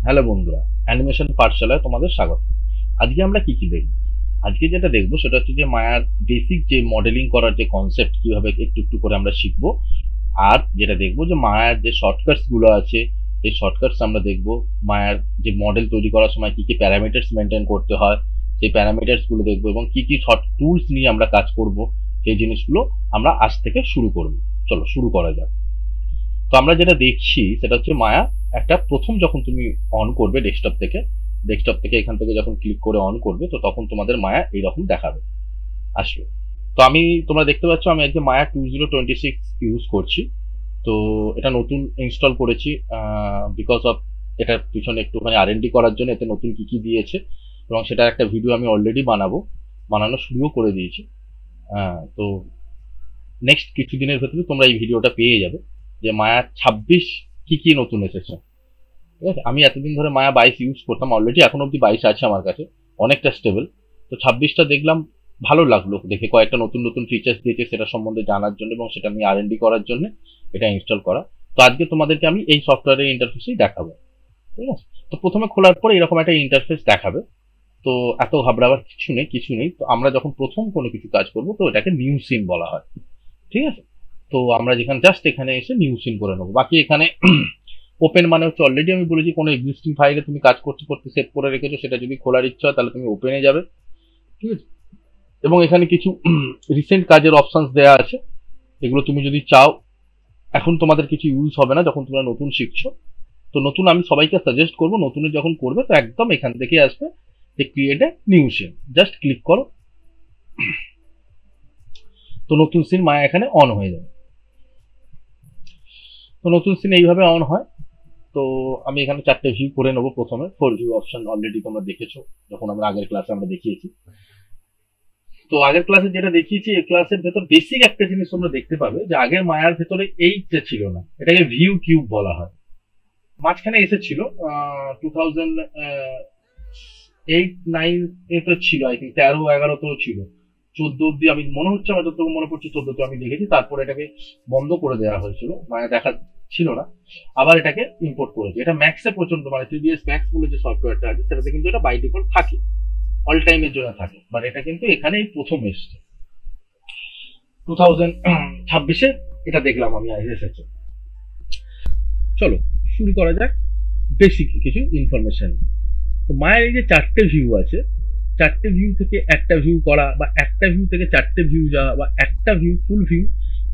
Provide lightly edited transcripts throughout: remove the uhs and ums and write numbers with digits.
Hello বন্ধুরা, animation পাঠশালায় তোমাদের স্বাগত। আজকে আমরা কি কি দেখব? আজকে যেটা দেখবো সেটা হচ্ছে যে মায়ার বেসিক যে মডেলিং করার যে কনসেপ্ট কিভাবে একটু একটু করে আমরা শিখবো। আর যেটা দেখবো যে মায়ার যে শর্টকাটস গুলো আছে, এই শর্টকাটস আমরা দেখবো। মায়ার যে মডেল তৈরি করার সময় কি কি প্যারামিটার্স মেনটেন করতে হয়, সেই প্যারামিটার্স গুলো দেখবো এবং কি কি শর্ট টুলস নিয়ে আমরা কাজ করব, সেই জিনিসগুলো আমরা আজ থেকে শুরু করব। চলো শুরু করা যাক। তো আমরা যেটা দেখছি সেটা হচ্ছে মায়া একটা প্রথম যখন তুমি অন করবে ডেস্কটপ থেকে এখান থেকে যখন ক্লিক করে অন করবে, তো তখন তোমাদের মায়া এইরকম দেখাবে, আসবে। তো তোমরা দেখতে পাচ্ছ আমি আজকে মায়া 2026 ইউজ করছি। তো এটা নতুন ইনস্টল করেছি বিকজ অফ এটার পিছনে একটুখানি আর&ডি করার জন্য এতে নতুন কি কি দিয়েছে, এবং সেটার একটা ভিডিও আমি অলরেডি বানানো শুরুও করে দিয়েছি। তো নেক্সট কিছুদিনের ভেতরে তোমরা এই ভিডিওটা পেয়ে যাবে যে মায়া 26 কি কি নতুন এসেছে। ঠিক আছে, আমি এতদিন ধরে মায়া 22 ইউজ করতাম, অলরেডি এখন অব্দি 22 আছে আমার কাছে, অনেকটা স্টেবল। তো 26টা দেখলাম, ভালো লাগলো দেখে, কয়েকটা নতুন নতুন ফিচার্স দিয়েছে সেটা সম্বন্ধে জানার জন্য এবং সেটা নিয়ে আর&ডি করার জন্য এটা ইনস্টল করা। তো আজকে তোমাদেরকে আমি এই সফটওয়্যারের ইন্টারফেসই দেখাবো। ঠিক আছে, তো প্রথমে খোলার পরে এরকম একটা ইন্টারফেস দেখাবে। তো এত ঘাবড়াবার কিছু নেই। তো আমরা যখন প্রথম কোনো কিছু কাজ করবো তো এটাকে নিউ সিন বলা হয়। ঠিক আছে, তো আমরা যেখানে জাস্ট এখানে এসে নিউ সিন করে নেবো। বাকি এখানে ওপেন মানে হচ্ছে অলরেডি আমি বলেছি কোনো এক্সিস্টিং ফাইলে তুমি কাজ করতে করতে সেভ করে রেখেছো, সেটা যদি খোলার ইচ্ছা হয় তাহলে তুমি ওপেনে যাবে। ঠিক আছে, এবং এখানে কিছু রিসেন্ট কাজের অপশনস দেওয়া আছে, এগুলো তুমি যদি চাও। এখন তোমাদের কিছু ইউজ হবে না যখন তোমরা নতুন শিখছো। তো নতুন আমি সবাইকে সাজেস্ট করবো, নতুনে যখন করবে তো একদম এখান থেকে আসবে যে create a new scene, just click করো। তো নতুন সিন মায়া এখানে অন হয়ে যাবে। তো নতুন সিন এইভাবে অন হয়। তো আমি এখানে 4টে ভিউ করে নেবো। প্রথমে 4 ভিউ অপশন অলরেডি তোমরা দেখেছো যখন আমরা আগের ক্লাসে আমরা দেখিয়েছি। তো আগের ক্লাসে যেটা দেখিয়েছি, এই ক্লাসের ভেতর বেসিক একটা জিনিস তোমরা দেখতে পাবে যে আগের মায়ার ভেতরে এইটা ছিল না, এটাকে ভিউ কিউব বলা হয়। মাঝখানে এসেছিল 2008-9 এতে ছিল, আই থিঙ্ক 13-11তেও ছিল, 14 অব্দি আমি মনে হচ্ছে, আমার যতটুকু মনে পড়ছে 14তে আমি দেখেছি। তারপরে এটাকে বন্ধ করে দেওয়া হয়েছিল, মানে দেখা ছিল না। আবার এটাকে ইম্পোর্ট করেছে। এটা ম্যাক্সে প্রচন্ড, মানে 3ds ম্যাক্স বলে যে সফটওয়্যারটা আছে সেটাতে কিন্তু এটা বাই ডিফল্ট থাকে, অল টাইমের জন্য থাকে। বাট এটা কিন্তু এখানেই প্রথম এসছে 2026-এ, এটা দেখলাম আমি এসেছে। চলো শুরু করা যাক বেসিক কিছু ইনফরমেশন। তো মায়ের এই যে 4টে ভিউ আছে, 4টে ভিউ থেকে একটা ভিউ করা, বা একটা ভিউ থেকে 4টে ভিউ যাওয়া, বা একটা ভিউ ফুল ভিউ,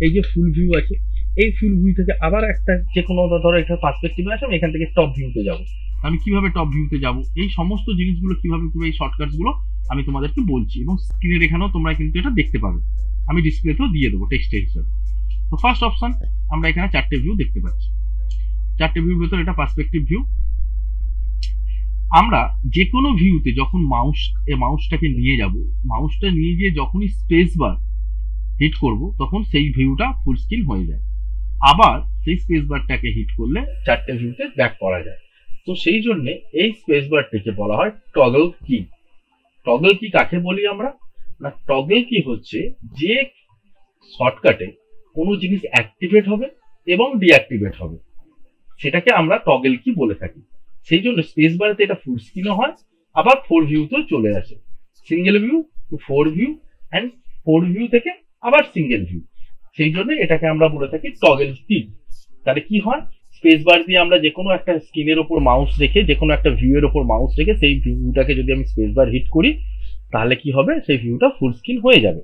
এই যে ফুল ভিউ আছে, এই ফুল ভিউ থেকে আবার একটা যে কোনো ধরো একটা পার্সপেক্টিভে আছে, আমি এখান থেকে টপ ভিউতে যাব। আমি কিভাবে টপ ভিউতে যাব, এই সমস্ত জিনিসগুলো কিভাবে এই শর্টকাটস গুলো আমি তোমাদেরকে বলছি, এবং স্ক্রিনের এখানেও তোমরা কিন্তু এটা দেখতে পাবে, আমি ডিসপ্লেতেও দিয়ে দেবো টেক্সট হিসাবে। তো ফার্স্ট অপশন, আমরা এখানে 4টে ভিউ দেখতে পাচ্ছি। 4টে ভিউর ভেতর এটা পার্সপেক্টিভ ভিউ। আমরা যে কোনো ভিউতে যখন মাউসটাকে নিয়ে যাব, মাউসটা নিয়ে গিয়ে যখনই স্পেস বার হিট করব তখন সেই ভিউটা ফুল স্ক্রিন হয়ে যায়। আবার সেই স্পেস বারটাকে হিট করলে 4টে ভিউতে ব্যাক করা যায়। তো সেই জন্য এই স্পেস বারটাকে বলা হয় টগল কি। টগল কি কাকে বলি আমরা? না, টগল কি হচ্ছে যে শর্টকাটে কোনো জিনিস অ্যাক্টিভেট হবে এবং ডিঅ্যাক্টিভেট হবে, সেটাকে আমরা টগল কি বলে থাকি। সেই জন্য স্পেস বারেতে এটা ফুল স্ক্রিনও হয়, আবার 4 ভিউতেও চলে আসে। Single view to 4 view, and 4 view থেকে আবার সিঙ্গেল ভিউ। সেই জন্য এটাকে আমরা বলে থাকি টগল কি। তাহলে কি হয়, স্পেস বার দিয়ে আমরা যে কোনো একটা স্ক্রিনের ওপর মাউস রেখে, যে কোনো একটা ভিউ এর ওপর মাউস রেখে সেই ভিউটাকে যদি আমি স্পেস বার হিট করি, তাহলে কি হবে, সেই ভিউটা ফুল স্ক্রিন হয়ে যাবে।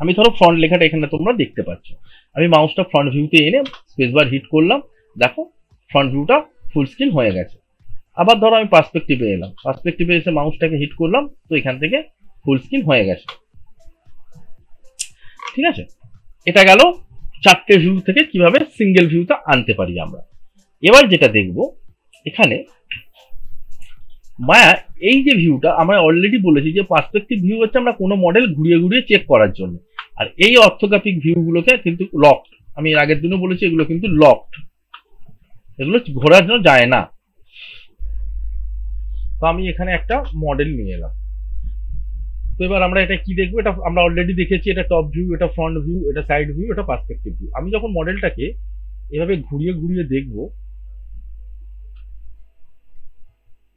আমি ধরো ফ্রন্ট লেখাটা এখানে তোমরা দেখতে পাচ্ছ, আমি মাউসটা ফ্রন্ট ভিউতে এনে স্পেস বার হিট করলাম, দেখো ফ্রন্ট ভিউটা ফুল স্ক্রিন হয়ে গেছে। আবার ধরো আমি পার্সপেক্টিভে এলাম, পার্সপেক্টিভে এসে মাউসটাকে হিট করলাম, তো এখান থেকে ফুল স্ক্রিন হয়ে গেছে। ঠিক আছে, এটা গেল 4টে ভিউ থেকে কিভাবে সিঙ্গেল ভিউটা আনতে পারি আমরা। এবার যেটা দেখব, এখানে মায়া এই যে ভিউটা, আমরা অলরেডি বলেছি যে পার্সপেক্টিভ ভিউ হচ্ছে আমরা কোনো মডেল ঘুরিয়ে ঘুরিয়ে চেক করার জন্য, আর এই অর্থোগ্রাফিক ভিউ গুলোকে কিন্তু লকড, আমি এর আগের দিনও বলেছি এগুলো কিন্তু লকড, এগুলো ঘোরার জন্য যায় না। তো আমি এখানে একটা মডেল নিয়ে এলাম। তো এবার আমরা এটা কি দেখবো, এটা আমরা অলরেডি দেখেছি, এটা টপ ভিউ, এটা ফ্রন্ট ভিউ, এটা সাইড ভিউ, এটা পার্সপেক্টিভ ভিউ। আমি যখন মডেলটাকে এভাবে ঘুরিয়ে ঘুরিয়ে দেখবো,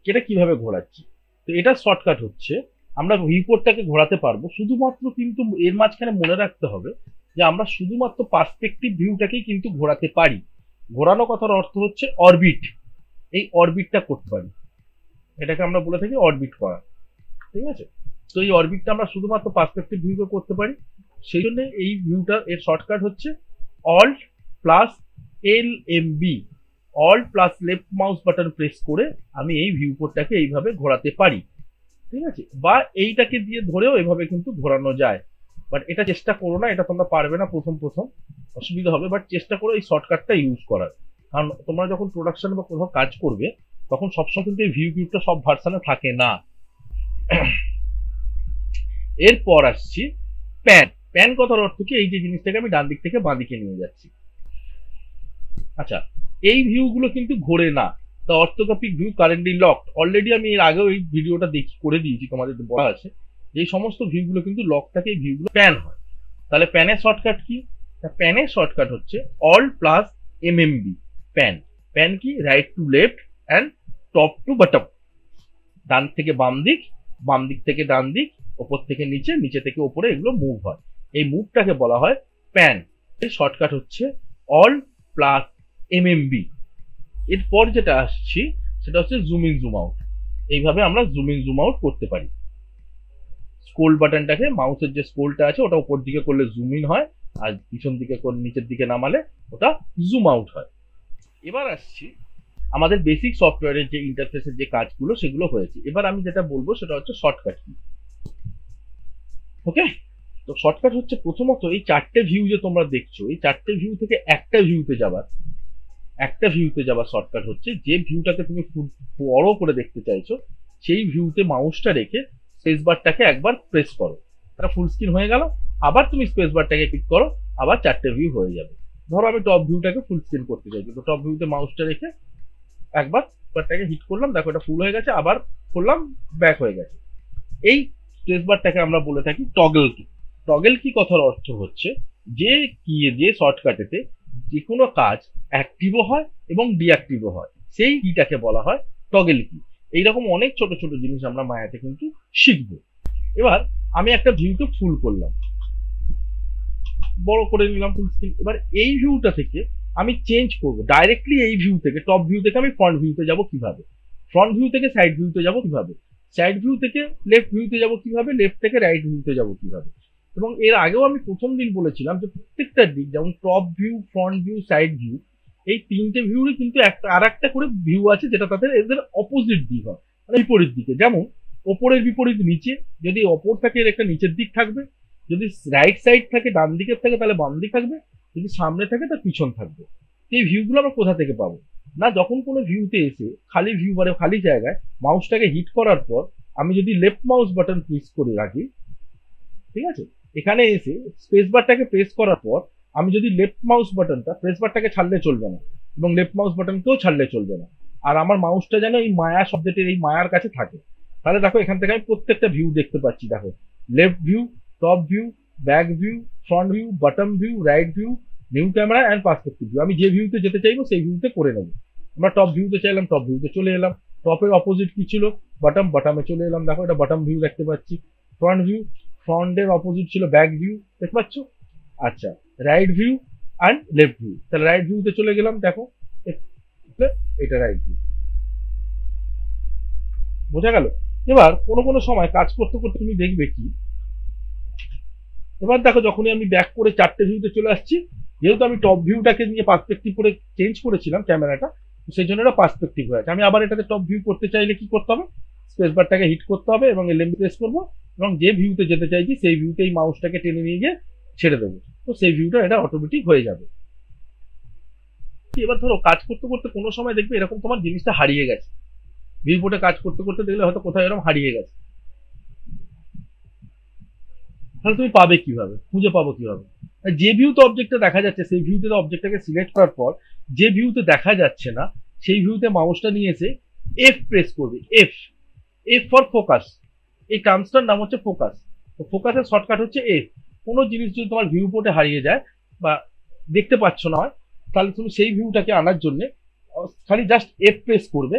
এটা কিভাবে ঘোরাচ্ছি। তো এটা শর্টকাট হচ্ছে, আমরা ভিউপোর্টটাকে ঘোরাতে পারবো শুধুমাত্র, কিন্তু এর মাঝখানে মনে রাখতে হবে যে আমরা শুধুমাত্র পার্সপেক্টিভ ভিউটাকেই কিন্তু ঘোরাতে পারি। ঘোরানো কথার অর্থ হচ্ছে অরবিট, এই অরবিটটা করতে পারি, এটাকে আমরা বলে থাকি অরবিট করা। ঠিক আছে, তো এই অরবিটটা আমরা শুধুমাত্র পার্সপেক্টিভ ভিউকে করতে পারি, সেই জন্য এই ভিউটা এর শর্টকাট হচ্ছে alt plus LMB, alt plus left mouse button press করে আমি এই ভিউপোর্টটাকে এইভাবে ঘোরাতে পারি। ঠিক আছে, বা এইটাকে দিয়ে ধরেও এভাবে কিন্তু ঘোরানো যায়, বাট এটা চেষ্টা করো না, এটা তোমরা পারবে না, প্রথম প্রথম অসুবিধা হবে, বাট চেষ্টা করো এই শর্টকাটটা ইউজ করার। কারণ তোমরা যখন প্রোডাকশন বা কোথাও কাজ করবে তখন সবসময় কিন্তু এই ভিউ কিউবটা সব ভার্সানে থাকে না। এরপর আসছি প্যান। প্যান কথার অর্থ কি, এই যে জিনিসটাকে আমি ডান দিক থেকে বাঁ দিকে নিয়ে যাচ্ছি। আচ্ছা, এই ভিউগুলো কিন্তু ঘোরে না, the orthographic view currently locked. Already আমি এর আগেও এই ভিডিওটা করে দিয়েছি, তোমাদের বলা আছে যে এই সমস্ত ভিউগুলো কিন্তু লক থাকে, এই ভিউগুলো প্যান হয়। তাহলে প্যানের শর্টকাট কি? প্যানের শর্টকাট হচ্ছে alt plus MMB pan. Pan কি? Right to left and top to bottom, ডান থেকে বাম দিক, বাম দিক থেকে ডান দিক, ওপর থেকে নিচে, নিচে থেকে ওপরে, এগুলো মুভ হয়, এই মুভটাকে বলা হয় প্যান। এর শর্টকাট হচ্ছে অল্ট প্লাস MMB। এরপর যেটা আসছি সেটা হচ্ছে জুম ইন জুম আউট। এইভাবে আমরা জুম ইন জুম আউট করতে পারি। স্ক্রোল বাটনটাকে, মাউসের যে স্ক্রোলটা আছে ওটা উপর দিকে করলে জুম ইন হয়, আর পিছন দিকে নিচের দিকে নামালে ওটা জুম আউট হয়। এবার আসছি আমাদের বেসিক সফটওয়্যারের যে ইন্টারফেসের যে কাজগুলো সেগুলো হয়েছে। এবার আমি যেটা বলবো সেটা হচ্ছে শর্টকাট কি। ওকে, তো শর্টকাট হচ্ছে প্রথমত এই চারটে ভিউ যে তোমরা দেখছো, এই চারটে ভিউ থেকে একটা ভিউতে যাবার শর্টকাট হচ্ছে, যে ভিউটাকে তুমি বড় করে দেখতে চাইছো সেই ভিউতে মাউসটা রেখে স্পেস বারটাকে একবার প্রেস করো, এটা ফুল স্ক্রিন হয়ে গেল। আবার তুমি স্পেস বারটাকে ক্লিক করো, আবার চারটে ভিউ হয়ে যাবে। ধরো আমি টপ ভিউটাকে ফুল স্ক্রিন করতে চাইছি, তো টপ ভিউতে মাউসটা রেখে একবার বারটাকে হিট করলাম, দেখো এটা ফুল হয়ে গেছে, আবার করলাম, ব্যাক হয়ে গেছে। এই স্পেস বারটাকে আমরা বলে থাকি টগল কি। টগল কি কথার অর্থ হচ্ছে যে শর্টকাটেতে যে কোনো কাজ অ্যাক্টিভও হয় এবং ডিঅ্যাক্টিভও হয়, সেই কিটাকে বলা হয় টগল কি। এইরকম অনেক ছোট ছোট জিনিস আমরা মায়াতে কিন্তু শিখবো। এবার আমি একটা ভিউকে ফুল করলাম, বড় করে নিলাম ফুল স্ক্রিন। এবার এই ভিউটা থেকে আমি চেঞ্জ করবো ডাইরেক্টলি, এই ভিউ থেকে, টপ ভিউ থেকে আমি ফ্রন্ট ভিউতে যাব কিভাবে, ফ্রন্ট ভিউ থেকে সাইড ভিউতে যাব কিভাবে, সাইড ভিউ থেকে লেফট ভিউতে যাব কিভাবে, লেফট থেকে রাইট ভিউতে যাব কিভাবে। এবং এর আগেও আমি প্রথম দিন বলেছিলাম যে প্রত্যেকটা দিক, যেমন top view, front view, side view, এই তিনটে ভিউরই কিন্তু আর একটা করে ভিউ আছে যেটা তাদের এদের অপোজিট দিক হয়, মানে বিপরীত দিকে। যেমন ওপরের বিপরীত নিচে, যদি ওপর থাকে এর একটা নিচের দিক থাকবে, যদি রাইট সাইড থাকে ডান দিকের থাকে তাহলে বাম দিক থাকবে, যদি সামনে থাকে তার পিছন থাকবে। এই ভিউগুলো আমরা কোথা থেকে পাবো না, যখন কোনো ভিউতে এসে খালি ভিউ বারে খালি জায়গায় মাউসটাকে হিট করার পর আমি যদি লেফট মাউস বাটন প্রেস করে রাখি, ঠিক আছে, এখানে এসে স্পেস বারটাকে প্রেস করার পর আমি যদি লেফট মাউস বাটনটা, প্রেস বারটাকে ছাড়লে চলবে না এবং লেফট মাউস বাটনকেও ছাড়লে চলবে না, আর আমার মাউসটা যেন এই মায়া শব্দটির এই মায়ার কাছে থাকে, তাহলে দেখো এখান থেকে আমি প্রত্যেকটা ভিউ দেখতে পাচ্ছি। দেখো left view, top view, back view, front view, bottom view, right view, new camera and perspective view. আমি যে ভিউতে যেতে চাইবো সেই ভিউতে করে নেবো। আমরা টপ ভিউতে চাইলাম, টপ ভিউতে চলে এলাম। টপের অপোজিট কি ছিল? বটম, বটমে চলে এলাম, দেখো এটা বটম ভিউ দেখতে পাচ্ছি। ফ্রন্ট ভিউ, ফ্রন্টের অপোজিট ছিল ব্যাক ভিউ, দেখতে পাচ্ছ। আচ্ছা, right view and left view, তাহলে রাইট ভিউতে চলে গেলাম, দেখো এটা রাইট ভিউ, বোঝা গেল। এবার কোনো কোনো সময় কাজ করতে করতে তুমি দেখবে কি, এবার দেখো যখনই আমি ব্যাক করে চারটে ভিউতে চলে আসছি, যেহেতু আমি টপ ভিউটাকে নিয়ে পার্সপেক্টিভ করে চেঞ্জ করেছিলাম ক্যামেরাটা, সেই জন্য এটা পার্সপেক্টিভ হয়ে আছে। আমি আবার এটাতে টপ ভিউ করতে চাইলে কি করতে হবে, স্পেস বারটাকে হিট করতে হবে এবং এলএমবি প্রেস করবো, এবং যে ভিউতে যেতে চাইছি সেই ভিউতে এই মাউসটাকে টেনে নিয়ে গিয়ে ছেড়ে দেবো, তো সেই ভিউটা এটা অটোমেটিক হয়ে যাবে। এবার ধরো কাজ করতে করতে কোনো সময় দেখবে এরকম তোমার জিনিসটা হারিয়ে গেছে, ভিউপোর্টে কাজ করতে করতে দেখলে হয়তো কোথাও এরকম হারিয়ে গেছে, তাহলে তুমি পাবে কিভাবে, খুঁজে পাবো কিভাবে? যে ভিউতে অবজেক্টটা দেখা যাচ্ছে সেই ভিউতে অবজেক্টটাকে সিলেক্ট করার পর যে ভিউতে দেখা যাচ্ছে না সেই ভিউতে মাউসটা নিয়ে এসে এফ প্রেস করবে, এফ, এফ ফর ফোকাস। এই টার্মসটার নাম হচ্ছে ফোকাস। তো ফোকাসের শর্টকাট হচ্ছে এফ। কোনো জিনিস যদি তোমার ভিউ পোর্টে হারিয়ে যায় বা দেখতে পাচ্ছ না হয়, তাহলে তুমি সেই ভিউটাকে আনার জন্য খালি জাস্ট এফ প্রেস করবে,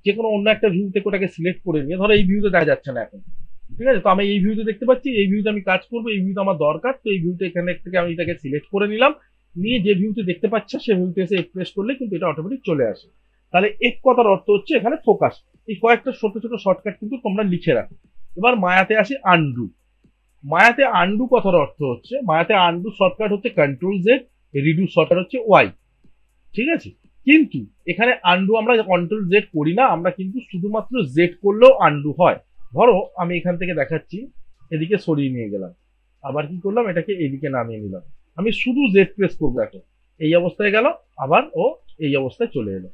যে কোনো অন্য একটা ভিউ থেকে ওটাকে সিলেক্ট করে নিয়ে, ধরো এই ভিউতে দেখা যাচ্ছে না এখন, ঠিক আছে, তো আমি এই ভিউতে দেখতে পাচ্ছি, এই ভিউতে আমি কাজ করবো, এই ভিউতে আমার দরকার, তো এই ভিউতে এখানে থেকে আমি এটাকে সিলেক্ট করে নিলাম, নিয়ে যে ভিউতে দেখতে পাচ্ছ সে ভিউতে এসে প্রেস করলে কিন্তু এটা অটোমেটিক চলে আসে। তাহলে এক কথার অর্থ হচ্ছে এখানে ফোকাস। এই কয়েকটা ছোট ছোট শর্টকাট কিন্তু তোমরা লিখে রাখো। এবার মায়াতে আসি আনডু। মায়াতে আনডু কথার অর্থ হচ্ছে, মায়াতে আনডু শর্টকাট হচ্ছে কন্ট্রোল জেড, রিডু শর্টকাট হচ্ছে ওয়াই, ঠিক আছে। কিন্তু এখানে আনডু আমরা কন্ট্রোল জেড করি না, আমরা কিন্তু শুধুমাত্র জেড করলেও আনডু হয়। ধরো আমি এখান থেকে দেখাচ্ছি, এদিকে সরিয়ে নিয়ে গেলাম, আবার কি করলাম, এটাকে এদিকে নামিয়ে নিলাম, আমি শুধু জেড প্রেস করবো, দেখো এই অবস্থায় গেল, আবার ও এই অবস্থায় চলে এলো।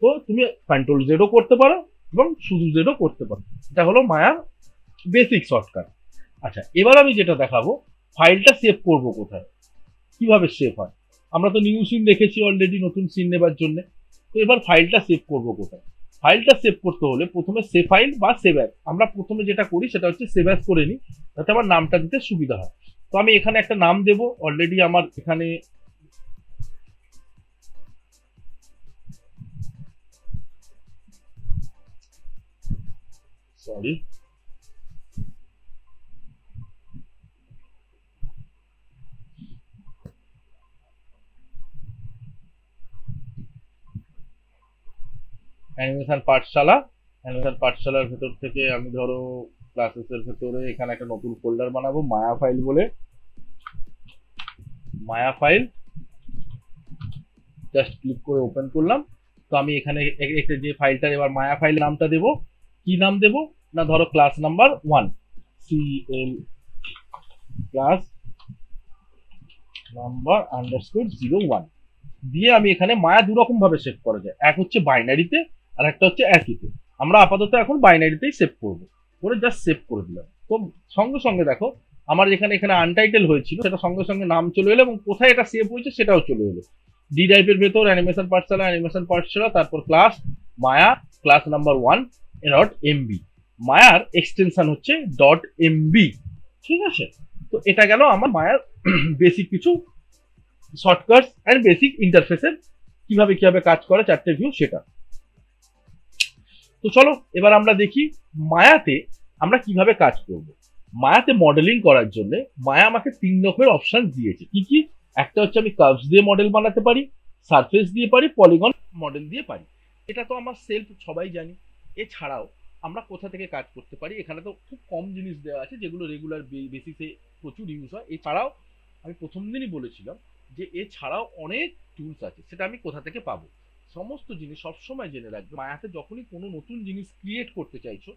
তো তুমি কন্ট্রোল জেডও করতে পারো এবং শুধু জেডও করতে পারো। এটা হলো মায়ার বেসিক শর্টকাট। আচ্ছা, এবার আমি যেটা দেখাবো, ফাইলটা সেভ করব কোথায়, কিভাবে সেভ হয়। আমরা তো নিউ সিন দেখেছি অলরেডি, নতুন সিন নেবার জন্য। তো এবার ফাইলটা সেভ করব কোথায়। ফাইলটা সেভ করতে হলে প্রথমে সেভ ফাইল বা সেভ অ্যাজ, আমরা প্রথমে যেটা করি সেটা হচ্ছে সেভ অ্যাজ করে নিই, যাতে আমার নামটা দিতে সুবিধা হয়। তো আমি এখানে একটা নাম দেব, অলরেডি আমার এখানে সরি অ্যানিমেশন পাঠশালা। অ্যানিমেশন পাঠশালার ভেতর থেকে আমি ধরো ক্লাসেসের ভেতরে এখানে একটা নতুন ফোল্ডার বানাবো, মায়া ফাইল বলে। মায়া ফাইল জাস্ট ক্লিক করে ওপেন করলাম। তো আমি এখানে একটা যে ফাইলটা, এবার মায়া ফাইল নামটা দেব, কি নাম দেব না, ধরো class number 1, CL class number _01 দিয়ে আমি এখানে মায়া দু রকম ভাবে সেভ করা যায়, এক হচ্ছে বাইনারিতে আর একটা হচ্ছে একইতে। আমরা আপাতত এখন বাইনারিতেই সেভ করবো, করে জাস্ট সেভ করে দিলাম। তো সঙ্গে সঙ্গে দেখো আমার যেখানে এখানে আনটাইটেল হয়েছিল সেটা সঙ্গে সঙ্গে নাম চলে এলো, এবং কোথায় এটা সেভ হয়েছে সেটাও চলে এলো। ডি টাইপের ভেতর অ্যানিমেশন পাঠশালা, তারপর ক্লাস মায়া, ক্লাস নাম্বার 1.mb, মায়ার এক্সটেনশন হচ্ছে .mb, ঠিক আছে। তো এটা গেল আমার মায়ার বেসিক কিছু শর্টকাটস এন্ড বেসিক ইন্টারফেসের কিভাবে কিভাবে কাজ করে চারটে ভিউ সেটা। তো চলো এবার আমরা দেখি মায়াতে আমরা কিভাবে কাজ করব। মায়াতে মডেলিং করার জন্য মায়া আমাকে 3 রকমের অপশন দিয়েছে। কি কি? একটা হচ্ছে আমি কার্ভস দিয়ে মডেল বানাতে পারি, সারফেস দিয়ে পারি, পলিগন মডেল দিয়ে পারি। এটা তো আমার সেলফ সবাই জানি। এছাড়াও আমরা কোথা থেকে কাজ করতে পারি, এখানে তো খুব কম জিনিস দেওয়া আছে যেগুলো রেগুলার বেসিসে প্রচুর ইউজ হয়। এছাড়াও আমি প্রথম দিনই বলেছিলাম যে এছাড়াও অনেক টুলস আছে, সেটা আমি কোথা থেকে পাবো। সমস্ত জিনিস সবসময় জেনে রাখবে। মায়াতে যখনই কোনো নতুন জিনিস ক্রিয়েট করতে চাইছো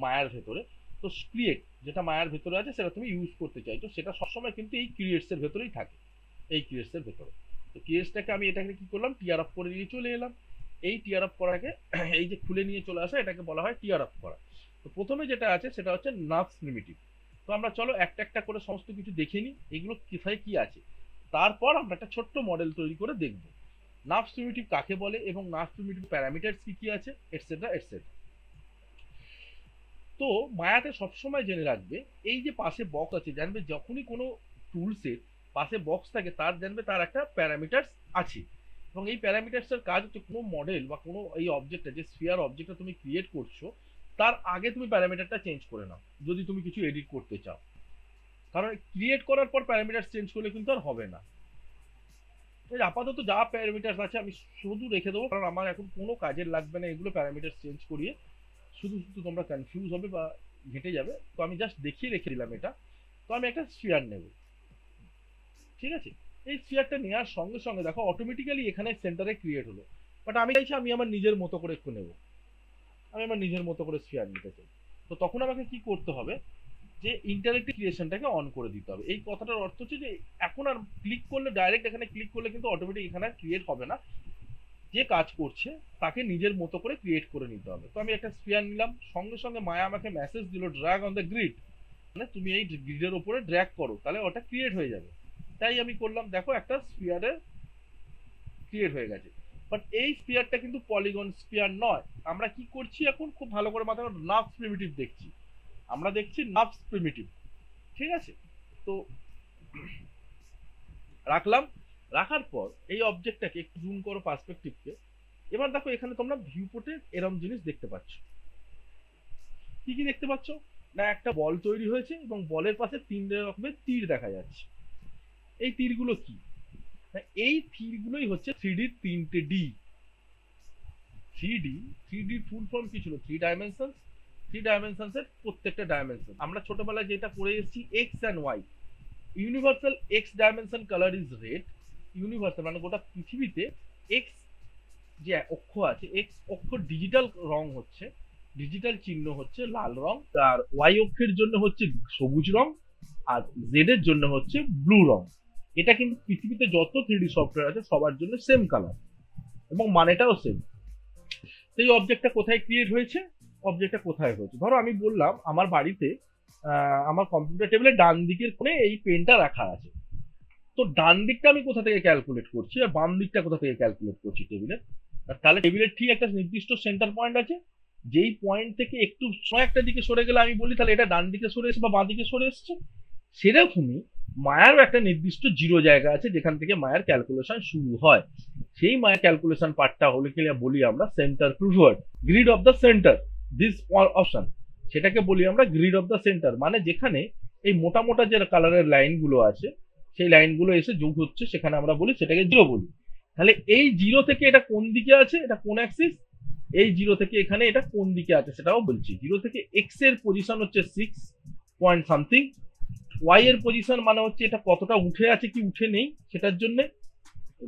মায়ার ভেতরে, তো ক্রিয়েট যেটা মায়ার ভেতরে আছে সেটা তুমি ইউজ করতে চাইছো, সেটা সবসময় কিন্তু এই ক্রিয়েটস এর ভেতরেই থাকে, এই ক্রিয়েটস এর ভেতরে। তো ক্রিয়েটসটাকে আমি এটাকে কি করলাম, টিয়ার অফ করে নিয়ে চলে এলাম। এই টিয়ার অফ করাকে, এই যে খুলে নিয়ে চলে আসা, এটাকে বলা হয় টিয়ার অফ করা। তো প্রথমে যেটা আছে সেটা হচ্ছে নাভস প্রিমিটিভ। তো আমরা চলো একটা একটা করে সমস্ত কিছু দেখে নিই এগুলো কোথায় কি আছে, তারপর আমরা একটা ছোট্ট মডেল তৈরি করে দেখব নাভস প্রিমিটিভ কাকে বলে এবং নাভস প্রিমিটিভ প্যারামিটারস কি কি আছে, এটসেট্রা এটসেট্রা। তো মায়াতে সবসময় জেনে রাখবে এই যে পাশে বক্স আছে, জানবে যখনই কোনো টুলসের পাশে বক্স থাকে তার জানবে তার একটা প্যারামিটারস আছে, এবং এই প্যারামিটারসের কাজ হচ্ছে কোনো মডেল বা কোনো এই অবজেক্টটা, যে স্ফিয়ার অবজেক্টটা তুমি ক্রিয়েট করছো তার আগে তুমি প্যারামিটারটা চেঞ্জ করে নাও যদি তুমি কিছু এডিট করতে চাও। কারণ ক্রিয়েট করার পর প্যারামিটার চেঞ্জ করলে কিন্তু আর হবে না। আপাতত যা প্যারামিটার আছে আমি শুধু রেখে দেবো, কারণ আমার এখন কোনো কাজের লাগবে না এগুলো প্যারামিটার চেঞ্জ করিয়ে, শুধু শুধু তোমরা কনফিউজ হবে বা ঘেটে যাবে। তো আমি জাস্ট দেখিয়ে রেখে দিলাম এটা। তো আমি একটা স্ফিয়ার নেব, ঠিক আছে। এই স্ফিয়ারটা নেওয়ার সঙ্গে সঙ্গে দেখো অটোমেটিক্যালি এখানে সেন্টারে ক্রিয়েট হলো। বাট আমি চাইছি আমি আমার নিজের মতো করে একটু নেব, আমি আমার নিজের মতো করে স্ফিয়ার নিতে চাই। তো তখন আমাকে কি করতে হবে, যে ইন্টারেক্টিভ ক্রিয়েশনটাকে অন করে দিতে হবে। এই কথাটার অর্থ হচ্ছে যে এখন আর ক্লিক করলে, ডাইরেক্ট এখানে ক্লিক করলে কিন্তু অটোমেটিক এখানে ক্রিয়েট হবে না, যে কাজ করছে তাকে নিজের মতো করে ক্রিয়েট করে নিতে হবে। তো আমি একটা স্ফিয়ার নিলাম, সঙ্গে সঙ্গে মায়া আমাকে মেসেজ দিল ড্র্যাগ অন দ্য গ্রিড, মানে তুমি এই গ্রিডের উপরে ড্র্যাগ করো তাহলে ওটা ক্রিয়েট হয়ে যাবে। তাই আমি করলাম, দেখো একটা স্ফিয়ারে ক্রিয়েট হয়ে গেছে। বাট এই স্ফিয়ারটা কিন্তু পলিগন স্ফিয়ার নয়। আমরা কি করছি এখন, খুব ভালো করে মাথায় নাভস প্রিমিটিভ দেখছি, আমরা দেখছি নাভস প্রিমিটিভ, ঠিক আছে। তো রাখলাম, রাখার পর এই অবজেক্টটাকে একটু জুম করো পার্সপেক্টিভকে, এবার দেখো এখানে তোমরা ভিউপোর্টে এরকম জিনিস দেখতে পাচ্ছ। কি কি দেখতে পাচ্ছ না, একটা বল তৈরি হয়েছে এবং বলের পাশে 3 রকমের তীর দেখা যাচ্ছে। এই তীরগুলো কি? এই তীরগুলোই হচ্ছে 3D 3টে ডি। 3D ফুল ফর্ম কি ছিল? 3 ডাইমেনশন। 3 ডাইমেনশনস এর প্রত্যেকটা ডাইমেনশন আমরা ছোটবেলায় যেটা পড়ে এসেছি X and Y. Universal X dimension colour is red. Universal মানে গোটা পৃথিবীতে এক্স যে অক্ষ আছে, এক্স অক্ষ ডিজিটাল রং হচ্ছে, ডিজিটাল চিহ্ন হচ্ছে লাল রং, আর ওয়াই অক্ষের জন্য হচ্ছে সবুজ রং, আর জেড এর জন্য হচ্ছে ব্লু রং। এটা কিন্তু পৃথিবীতে যত 3D সফটওয়্যার আছে সবার জন্য সেম কালার এবং মানেটাও সেম। সেই অবজেক্টটা কোথায় ক্রিয়েট হয়েছে? অবজেক্টটা কোথায় হয়েছে? ধরো আমি বললাম আমার বাড়িতে আমার কম্পিউটার টেবিলের ডান দিকের কোণে এই পেনটা রাখা আছে। তো ডান দিকটা আমি কোথা থেকে ক্যালকুলেট করছি আর বাম দিকটা কোথা থেকে ক্যালকুলেট করছি টেবিলের? তাহলে টেবিলের ঠিক একটা নির্দিষ্ট সেন্টার পয়েন্ট আছে, যেই পয়েন্ট থেকে একটু একটা দিকে সরে গেলে আমি বলি তাহলে এটা ডান দিকে সরে এসে বা বাঁ দিকে সরে এসছে। সেরকমই মায়ারও একটা নির্দিষ্ট জিরো জায়গা আছে যেখান থেকে মায়ার ক্যালকুলেশন শুরু হয়। সেই মায়ার ক্যালকুলেশন পার্টটা হলে কি বলি আমরা centre pivot, grid of the centre, this option, সেটাকে বলি আমরা গ্রিড অফ দ্য সেন্টার। মানে যেখানে এই মোটা মোটা যে কালারের লাইনগুলো আছে সেই লাইনগুলো এসে যোগ হচ্ছে সেখানে আমরা বলি সেটাকে জিরো বলি। তাহলে এই জিরো থেকে এটা কোন দিকে আছে, এটা কোন অ্যাক্সিস, এই জিরো থেকে এখানে এটা কোন দিকে আছে সেটাও বলছি। জিরো থেকে এক্স এর পজিশন হচ্ছে 6 পয়েন্ট সামথিং, ওয়াই এর পজিশন মানে হচ্ছে এটা কতটা উঠে আছে কি উঠে নেই সেটার জন্য।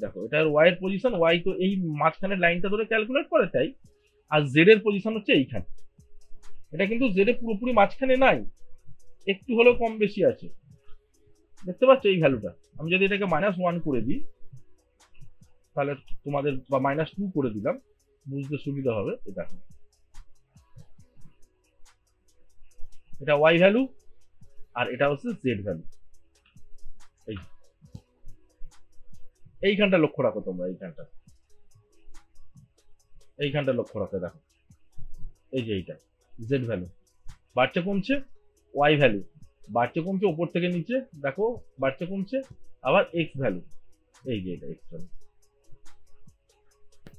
দেখো এটার ওয়াই এর পজিশন, ওয়াই তো এই মাঝখানের লাইনটা ধরে ক্যালকুলেট করে তাই, আর জেড এর পজিশন হচ্ছে এইখানে। এটা কিন্তু জেড এর পুরোপুরি মাঝখানে নাই, একটু হলেও কম বেশি আছে, দেখতে পাচ্ছ এই ভ্যালুটা। আমি যদি এটাকে -1 করে দিই তাহলে তোমাদের, বা -2 করে দিলাম বুঝতে সুবিধা হবে। দেখো এটা ওয়াই ভ্যালু আর এটা হচ্ছে জেড ভ্যালু। এইখানটা লক্ষ্য রাখো তোমরা, এইখানটা লক্ষ্য রাখো। দেখো এই যে এইটা জেড ভ্যালু বাড়ছে কমছে, ওয়াই ভ্যালু বাড়ছে কমছে ওপর থেকে নিচে, দেখো বাড়ছে কমছে। আবার এক্স ভ্যালু, এই যে এটা এক্স ভ্যালু।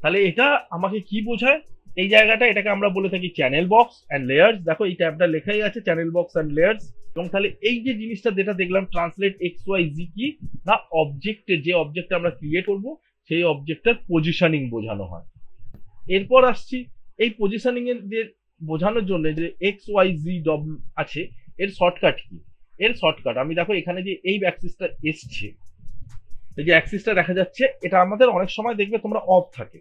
তাহলে এটা আমাকে কি বোঝায়? এই জায়গাটা এটাকে আমরা বলে থাকি চ্যানেল বক্স অ্যান্ড লেয়ার্স। দেখো এই ট্যাবটা লেখাই আছে চ্যানেল বক্স অ্যান্ড লেয়ার্স। এবং তাহলে এই যে জিনিসটা যেটা দেখলাম ট্রান্সলেট এক্স ওয়াই জি কি না, অবজেক্টে যে অবজেক্ট আমরা ক্রিয়েট করব সেই অবজেক্টের পজিশনিং বোঝানো হয়। এরপর আসছি এই পজিশনিং এর যে বোঝানোর জন্য যে এক্স ওয়াই জি ডব্লিউ আছে এর শর্টকাট কি? এর শর্টকাট আমি দেখো এখানে যে এই অ্যাক্সিসটা এসছে, এই যে অ্যাক্সিসটা দেখা যাচ্ছে এটা আমাদের অনেক সময় দেখবে তোমরা অফ থাকে।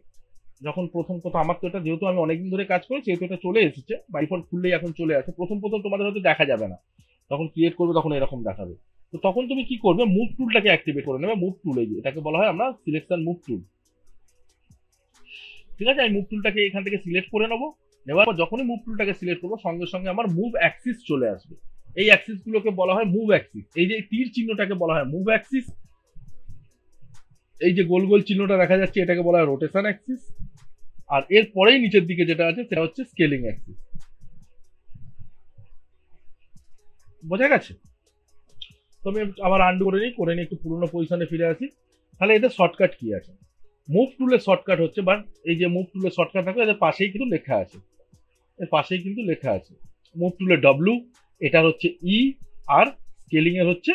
যখন প্রথম আমার তো এটা যেহেতু আমি অনেকদিন ধরে কাজ করি যেহেতু এটা চলে এসেছে, বাই ডিফল্ট খুললেই এখন চলে আসে। প্রথম তোমাদের হয়তো দেখা যাবে না, তখন ক্রিয়েট করবে তখন এরকম দেখাবে। তো তখন তুমি কি করবে, মুভ টুলটাকে অ্যাক্টিভেট করে নেবে। মুভ টুল এই এটাকে বলা হয় আমরা সিলেকশন মুভ টুল। ঠিক আছে, আমি মুভ টুলটাকে এখান থেকে সিলেক্ট করে নেবো। নেওয়ার পর যখনই মুভ টুলটাকে সিলেক্ট করবো সঙ্গে সঙ্গে আমার মুভ অ্যাক্সিস চলে আসবে। এই অ্যাক্সিস গুলোকে বলা হয় মুভ অ্যাক্সিস। এই যে তীর চিহ্নটাকে বলা হয় মুভ অ্যাক্সিস, এই যে গোল গোল চিহ্নটা দেখা যাচ্ছে এটাকে বলা হয় রোটেশন অ্যাক্সিস, আর এর পরেই নিচের দিকে যেটা আছে সেটা হচ্ছে স্কেলিং অ্যাক্সিস। বোঝা গেছে? তো আমি আবার আন্ডু করে নিই একটু পুরোনো পজিশনে ফিরে আসি। তাহলে এদের শর্টকাট কি আছে? মুভ টুলের শর্টকাট হচ্ছে, বা এই যে মুভ টুলের শর্টকাট থাকে এদের পাশেই কিন্তু লেখা আছে, এর পাশেই কিন্তু লেখা আছে মুভ টুলের ডব্লিউ, এটা হচ্ছে ই, আর স্কেলিং এর হচ্ছে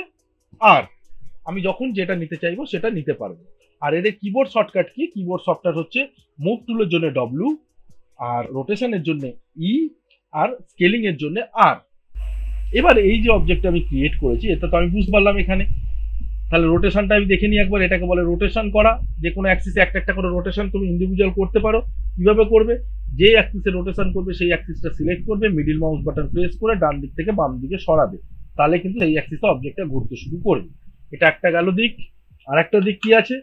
আর। আমি যখন যেটা নিতে চাইবো সেটা নিতে পারবো। আর এদের keyboard shortcut key? Keyboard shortcut হচ্ছে মুভ টুলের জন্য ডব্লিউ, আর রোটেশনের জন্য ই, আর স্কেলিং এর জন্য আর। এবার এই যে অবজেক্ট আমি ক্রিয়েট করেছি এটা তো আমি বুঝতে পারলাম এখানে। তাহলে রোটেশনটা আমি দেখে নিই একবার। এটাকে বলে রোটেশন করা। যে কোনো অ্যাক্সিসে একটা একটা করে রোটেশন তুমি ইন্ডিভিজুয়াল করতে পারো। কিভাবে করবে? যে অ্যাক্সিসে রোটেশন করবে সেই অ্যাক্সিসটা সিলেক্ট করবে, মিডিল মাউস বাটন প্রেস করে ডান দিক থেকে বাম দিকে সরাবে, তাহলে কিন্তু এই অ্যাক্সিসে অবজেক্টটা ঘুরতে শুরু করবে। এটা একটা গেল দিক। আর একটা দিক কি আছে,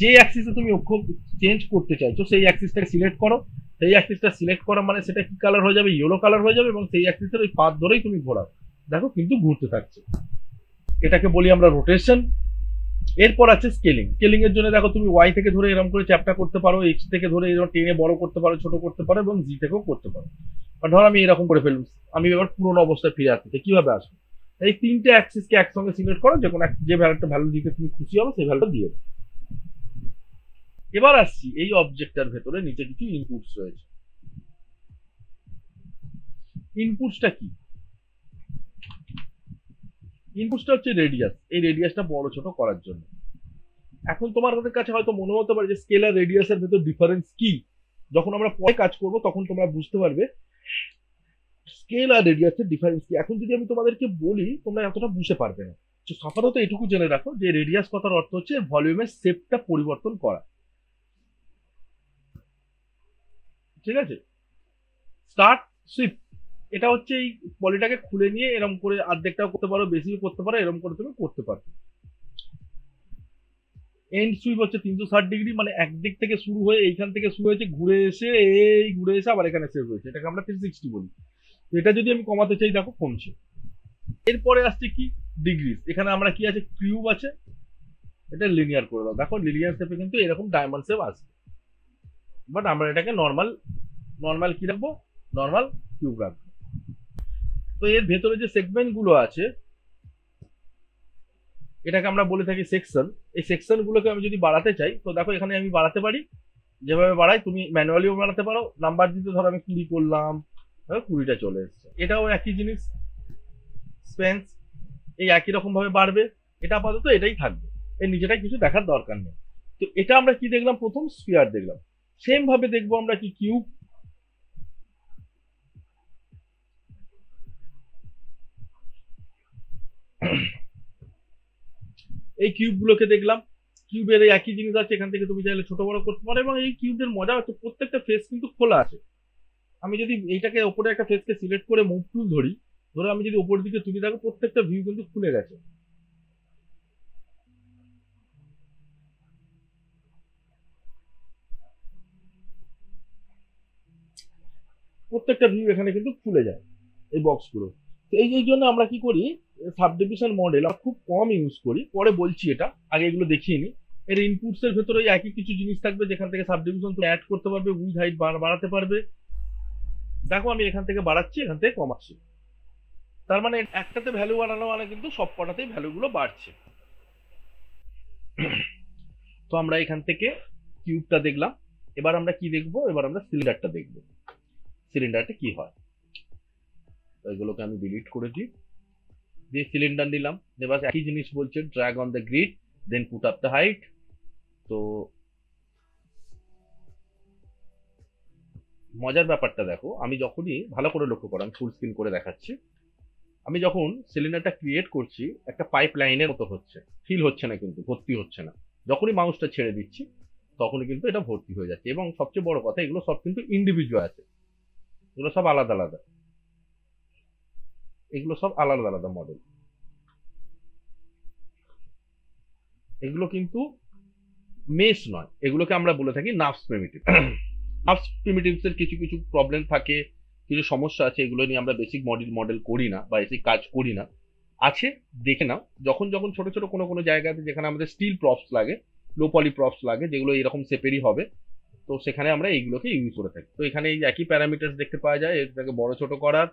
যে অ্যাক্সিসে তুমি অক্ষর চেঞ্জ করতে চাইছো সেই অ্যাক্সিসটাকে সিলেক্ট করো। সেই অ্যাক্সিসটা সিলেক্ট করা মানে সেটা কি কালার হয়ে যাবে? ইয়েলো কালার হয়ে যাবে, এবং সেই অ্যাক্সিসের ওই পাথ ধরেই তুমি ঘোরাও, দেখো কিন্তু ঘুরতে থাকছে। এটাকে বলি আমরা রোটেশন। এরপর আছে স্কেলিং। স্কেলিং এর জন্য দেখো তুমি ওয়াই থেকে ধরে এরকম করে চ্যাপটা করতে পারো, এক্স থেকে ধরে এরকম টেনে বড় করতে পারো, ছোট করতে পারো, এবং জি থেকেও করতে পারো। আর ধর আমি এরকম করে ফেলবো, আমি এবার পুরোনো অবস্থায় ফিরে আসতে কিভাবে আসবো? এই তিনটে অ্যাক্সিসকে একসঙ্গে সিলেক্ট করো, যে কোনো যে ভ্যালু দিতে তুমি খুশি হবে সেই ভ্যালুটা দিয়ে দাও। এবার আসছি এই অবজেক্টটার ভেতরে নিচে কিছু ইনপুটস রয়েছে। ইনপুটসটা কি? ইনপুটসটা হচ্ছে রেডিয়াস। এই রেডিয়াসটা বড় ছোট করার জন্য। এখন তোমাদের কাছে হয়তো মনে হতে পারে যে স্কেল আর রেডিয়াসের ভেতর ডিফারেন্স কি। যখন আমরা পরে কাজ করব তখন তোমরা বুঝতে পারবে স্কেল আর রেডিয়াসের ডিফারেন্স কি। এখন যদি আমি তোমাদেরকে বলি তোমরা এতটা বুঝতে পারবে না। তো সাধারণত এটুকু জেনে রাখো যে রেডিয়াস কথার অর্থ হচ্ছে ভলিউমের শেপটা পরিবর্তন করা। ঠিক আছে? স্টার্ট সুইপ, এটা হচ্ছে এই পলিটাকে খুলে নিয়ে এরকম করে অর্ধেকটাও করতে পারো, বেশিও করতে পারো, এরকম করে তুমি করতে পারো। এন্ড সুইপ হচ্ছে 360 ডিগ্রি, মানে একদিক থেকে শুরু হয়ে এইখান থেকে শুরু হয়েছে, ঘুরে এসে এই ঘুরে এসে আবার এখানে শেষ হয়েছে, এটাকে আমরা 360 বলি। তো এটা যদি আমি কমাতে চাই দেখো কমছে। এরপরে আসছে কি ডিগ্রিজ। এখানে আমরা কি আছে কিউব আছে, এটা লিনিয়ার করে দাও। দেখো লিনিয়ার শেপে কিন্তু এরকম ডায়মন্ড শেপ আসবে, বাট আমরা এটাকে নর্মাল নর্মাল কি রাখবো, নর্মাল কিউব রাখবো। তো এর ভেতরে যে সেগমেন্ট গুলো আছে এটাকে আমরা বলে থাকি সেকশন। এই সেকশন গুলোকে আমি যদি বাড়াতে চাই তো দেখো এখানে আমি বাড়াতে পারি, যেভাবে বাড়াই তুমি ম্যানুয়ালিও বাড়াতে পারো। নাম্বার দিতে ধরো আমি 20 করলাম, 20টা চলে এসছে। এটাও একই জিনিস, স্পেন্স এই একই রকম ভাবে বাড়বে। এটা আপাতত এটাই থাকবে, এর নিচেটা কিছু দেখার দরকার নেই। তো এটা আমরা কি দেখলাম, প্রথম স্ফিয়ার দেখলাম। সেম ভাবে দেখবো আমরা কি কিউব। এই কিউব গুলোকে দেখলাম, কিউবের এই একই জিনিস আছে, এখান থেকে তুমি চাইলে ছোট বড় করতে পারো। এবং এই কিউবের মজা হচ্ছে প্রত্যেকটা ফেস কিন্তু খোলা আছে। আমি যদি এইটাকে ওপরে একটা ফেসকে সিলেক্ট করে মুভ টুল ধরি, ধরো আমি যদি ওপরের দিকে তুলে থাকো, প্রত্যেকটা ভিউ কিন্তু খুলে গেছে। প্রত্যেকটা ভিউ এখানে কিন্তু খুলে যায় এই বক্সগুলো। তো এই জন্য আমরা কি করি, সাবডিভিশন মডেল আমরা খুব কম ইউজ করি। পরে বলছি, এটা আগে এগুলো দেখিয়ে নি। এর ইনপুটস এর ভেতরে একই কিছু জিনিস থাকবে, যেখান থেকে সাবডিভিশন তুমি অ্যাড করতে পারবে, উইথ হাইট বাড়াতে পারবে। দেখো আমি এখান থেকে বাড়াচ্ছি, এখান থেকে কমাচ্ছি, তার মানে একটাতে ভ্যালু বাড়ানো মানে কিন্তু সব কটাতেই ভ্যালুগুলো বাড়ছে। তো আমরা এখান থেকে কিউবটা দেখলাম, এবার আমরা কি দেখবো, এবার আমরা সিলিন্ডারটা দেখবো। সিলিন্ডারটা কি হয়, এগুলোকে আমি ডিলিট করে দিই, দিয়ে সিলিন্ডার নিলাম। এবার একই জিনিস বলছে drag on the grid then put up the height. তো মজার ব্যাপারটা দেখো, আমি যখনই ভালো করে লক্ষ্য করো, আমি ফুল স্ক্রিন করে দেখাচ্ছি। আমি যখন সিলিন্ডারটা ক্রিয়েট করছি একটা পাইপ লাইনের মতো হচ্ছে, ফিল হচ্ছে না, কিন্তু ভর্তি হচ্ছে না। যখনই মাউসটা ছেড়ে দিচ্ছি তখনই কিন্তু এটা ভর্তি হয়ে যাচ্ছে। এবং সবচেয়ে বড় কথা, এগুলো সব কিন্তু ইন্ডিভিজুয়াল আছে, এগুলো সব আলাদা আলাদা, এগুলো সব আলাদা আলাদা মডেল। এগুলো কিন্তু মেশ নয়, এগুলোকে আমরা বলে থাকি নার্ভস প্রিমিটিভ। নার্ভস প্রিমিটিভস এর কিছু কিছু প্রবলেম থাকে, কিছু সমস্যা আছে, এগুলো নিয়ে আমরা বেসিক মডেল করি না বা বেসিক কাজ করি না। আছে, দেখে নাও। যখন যখন ছোট ছোট কোনো কোনো জায়গাতে যেখানে আমাদের স্টিল প্রপস লাগে, লো পলি প্রপস লাগে, যেগুলো এরকম শেপেরই হবে, তো সেখানে আমরা এইগুলোকে ইউজ করে থাকি। তো এখানে এই একই প্যারামিটার দেখতে পাওয়া যায়, এটাকে বড় ছোট করার,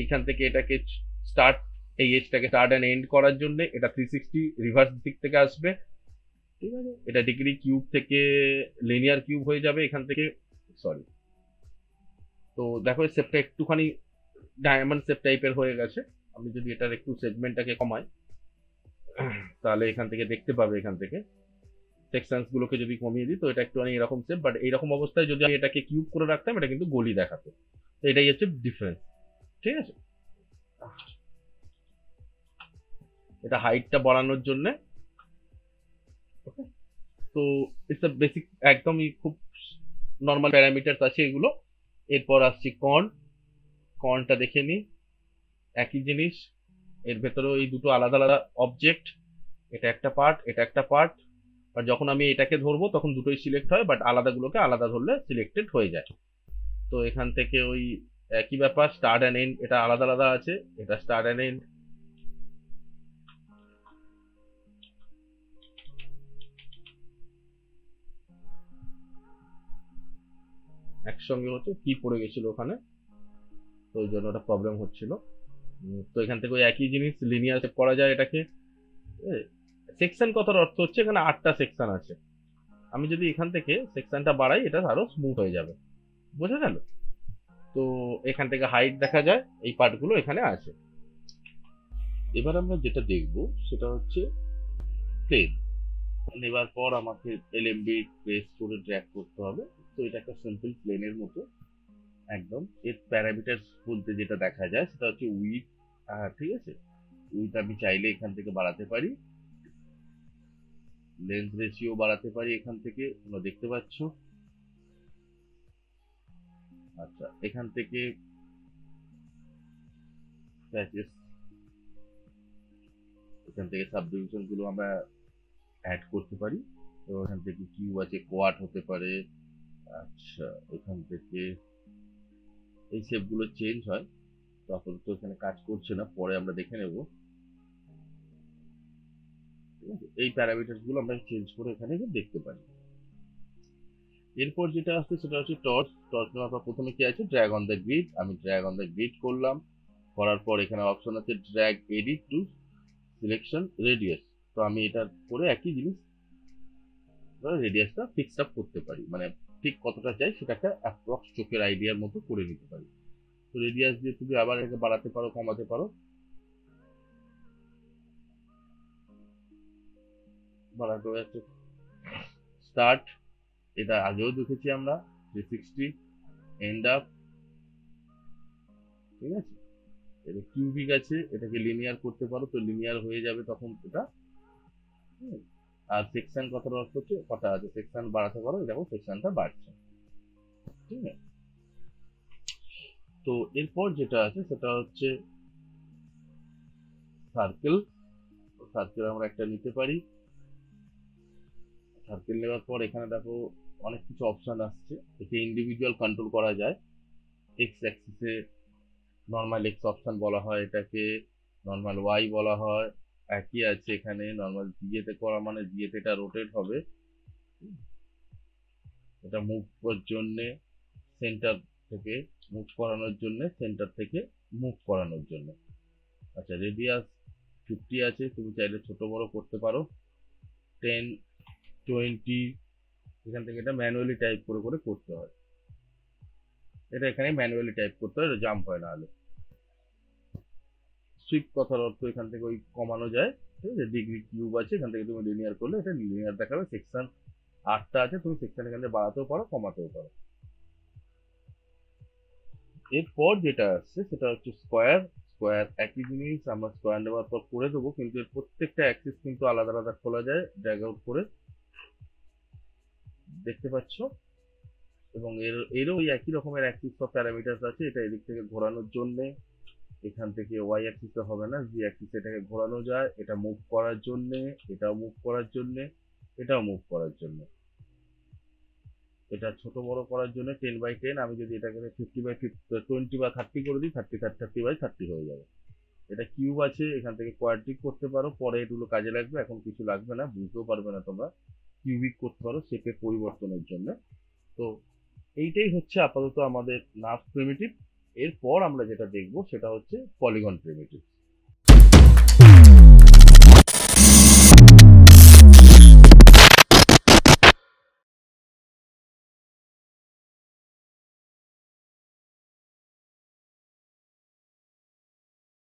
এইখান থেকে এটাকে স্টার্ট, এই এজটাকে স্টার্ট অ্যান্ড এন্ড করার জন্য এটা 360 রিভার্স দিক থেকে আসবে। ঠিক আছে, এটা ডিগ্রি কিউব থেকে লিনিয়ার কিউব হয়ে যাবে এখান থেকে, সরি। তো দেখো শেপটা একটুখানি ডায়মন্ড শেপ টাইপের হয়ে গেছে। আমি যদি এটার একটু সেগমেন্টটাকে কমাই তাহলে এখান থেকে দেখতে পাবে, এখান থেকে সেকশনস গুলোকে যদি কমিয়ে দিই তো এটা একটু এরকম শেপ। বাট এইরকম অবস্থায় যদি আমি এটাকে কিউব করে রাখতাম এটা কিন্তু গলি দেখাতো। তো এটাই হচ্ছে ডিফারেন্স। ঠিক আছে, এটা হাইটটা বাড়ানোর জন্য। তো ইটস আ বেসিক, একদমই খুব নর্মাল প্যারামিটারস আছে এগুলো। এরপর আসছি কর্নটা দেখে নিই, একই জিনিস, এর ভেতরেও এই দুটো আলাদা আলাদা অবজেক্ট, এটা একটা পার্ট, এটা একটা পার্ট। আর যখন আমি এটাকে ধরবো তখন দুটোই সিলেক্ট হয়, বাট আলাদাগুলোকে আলাদা ধরলে সিলেক্টেড হয়ে যায়। তো এখান থেকে ওই একই ব্যাপার, স্টার্ট অ্যান্ড এন্ড এটা আলাদা আলাদা আছে, এটা স্টার্ট অ্যান্ড এন্ড। একসঙ্গে হচ্ছে, কি পড়ে গেছিল ওখানে, তো ওই জন্য ওটা প্রবলেম হচ্ছিল। তো এখান থেকে ওই একই জিনিস লিনিয়ার শেপ করা যায় এটাকে। সেকশন কথার অর্থ হচ্ছে এখানে 8টা সেকশন আছে। আমি যদি এখান থেকে সেকশনটা বাড়াই, এটা আরো স্মুথ হয়ে যাবে। বোঝা গেল? তো এখান থেকে হাইট দেখা যায়, এই পার্টগুলো এখানে আছে। এবার আমরা যেটা দেখব সেটা হচ্ছে প্লেন। নেবার পর আমাকে এলএমবি প্রেস করে ড্র্যাগ করতে হবে। তো এটা একটা সিম্পল প্লেনের মতো একদম। এর প্যারামিটার বলতে যেটা দেখা যায় সেটা হচ্ছে উইথ। ঠিক আছে, উইথ আমি চাইলে এখান থেকে বাড়াতে পারি, লেন্থ রেশিও বাড়াতে পারি এখান থেকে, তোমরা দেখতে পাচ্ছ। আচ্ছা, এখান থেকে প্যাচেস, এখান থেকে সাবডিভিশন গুলো আমরা অ্যাড করতে পারি। তো এখান থেকে কিউব আছে, কোয়াড হতে পারে। আচ্ছা, এখান থেকে এই শেপ গুলো চেঞ্জ হয়, তো আপাতত এখানে কাজ করছে না, পরে আমরা দেখে নেব। ঠিক আছে, এই প্যারামিটার গুলো আমরা চেঞ্জ করে এখানে দেখতে পারি। এরপর যেটা আসছে সেটা হচ্ছে টর্চ। টর্চ নেওয়ার পর প্রথমে কি আছে, ড্র্যাগ অন দ্য গ্রিড। আমি ড্র্যাগ অন দ্য গ্রিড করলাম, করার পর এখানে অপশন আছে drag edit to selection radius. তো আমি এটা করে একই জিনিস রেডিয়াসটা ফিক্স আপ করতে পারি, মানে ঠিক কতটা চাই সেটা একটা অ্যাপ্রক্স চোখের আইডিয়ার মতো করে নিতে পারি। তো রেডিয়াস দিয়ে তুমি আবার এটাকে বাড়াতে পারো, কমাতে পারো। বাড়াতে হচ্ছে স্টার্ট, এটা আগেও দেখেছি আমরা 360, এন্ড আপ। ঠিক আছে, এটা কিউবিক আছে, এটাকে লিনিয়ার করতে পারো, তো লিনিয়ার হয়ে যাবে তখন এটা। হুম। আর সেকশন কথার অর্থ হচ্ছে কটা আছে, সেকশন বাড়াতে পারো, দেখো সেকশনটা বাড়ছে। ঠিক আছে, তো এরপর যেটা আছে সেটা হচ্ছে সার্কেল। সার্কেল আমরা একটা নিতে পারি। সার্কেল নেওয়ার পর এখানে দেখো অনেক কিছু অপশন আসছে, একে ইন্ডিভিজুয়াল কন্ট্রোল করা যায়। এক্স অ্যাক্সিসে নর্মাল এক্স অপশন বলা হয় এটাকে, নর্মাল ওয়াই বলা হয়। একই আছে এখানে, নর্মাল জিএতে করা মানে জিএতে এটা রোটেট হবে। এটা মুভ করার জন্যে সেন্টার থেকে মুভ করানোর জন্য, সেন্টার থেকে মুভ করানোর জন্য। আচ্ছা, রেডিয়াস 50 আছে, তুমি চাইলে ছোট বড় করতে পারো, 10, 20। এখান থেকে এটা ম্যানুয়ালি টাইপ করে করে করতে হয়, এটা এখানে ম্যানুয়ালি টাইপ করতে হয়, জাম্প হয় না হলে। সুইপ কথার অর্থ এখান থেকে ওই কমানো যায়। ঠিক আছে, ডিগ্রি কিউব আছে, এখান থেকে তুমি লিনিয়ার করলে এটা লিনিয়ার দেখাবে। সেকশন 8টা আছে, তুমি সেকশন এখান থেকে বাড়াতেও পারো, কমাতেও পারো। এরপর যেটা আসছে সেটা হচ্ছে স্কোয়ার। স্কোয়ার একই জিনিস, আমরা স্কোয়ার নেওয়ার পর করে দেবো, কিন্তু এর প্রত্যেকটা অ্যাক্সিস কিন্তু আলাদা আলাদা খোলা যায় ড্র্যাগ আউট করে, দেখতে পাচ্ছ। এবং এরও ওই একই রকমের অ্যাক্সিস বা প্যারামিটার আছে, এটা এদিক থেকে ঘোরানোর জন্য। এখান থেকে ওয়াই অ্যাক্সিসে হবে না, জি অ্যাক্সিসে এটাকে ঘোরানো যায়, এটা মুভ করার জন্য, এটাও মুভ করার জন্য, এটাও মুভ করার জন্য। এটা ছোট বড় করার জন্য 10 বাই 10, আমি যদি এটাকে 50 বাই 20 বা 30 করে দিই, 30 বাই 30 হয়ে যাবে। এটা কিউব আছে, এখান থেকে কোয়াড্রিক করতে পারো, পরে এগুলো কাজে লাগবে, এখন কিছু লাগবে না, বুঝতেও পারবে না তোমরা। কিউবিক করতে পারো শেপের পরিবর্তনের জন্য। তো এইটাই হচ্ছে আপাতত আমাদের নার্ভ প্রিমিটিভ। এরপর আমরা যেটা দেখবো সেটা হচ্ছে পলিগন প্রিমিটিভ।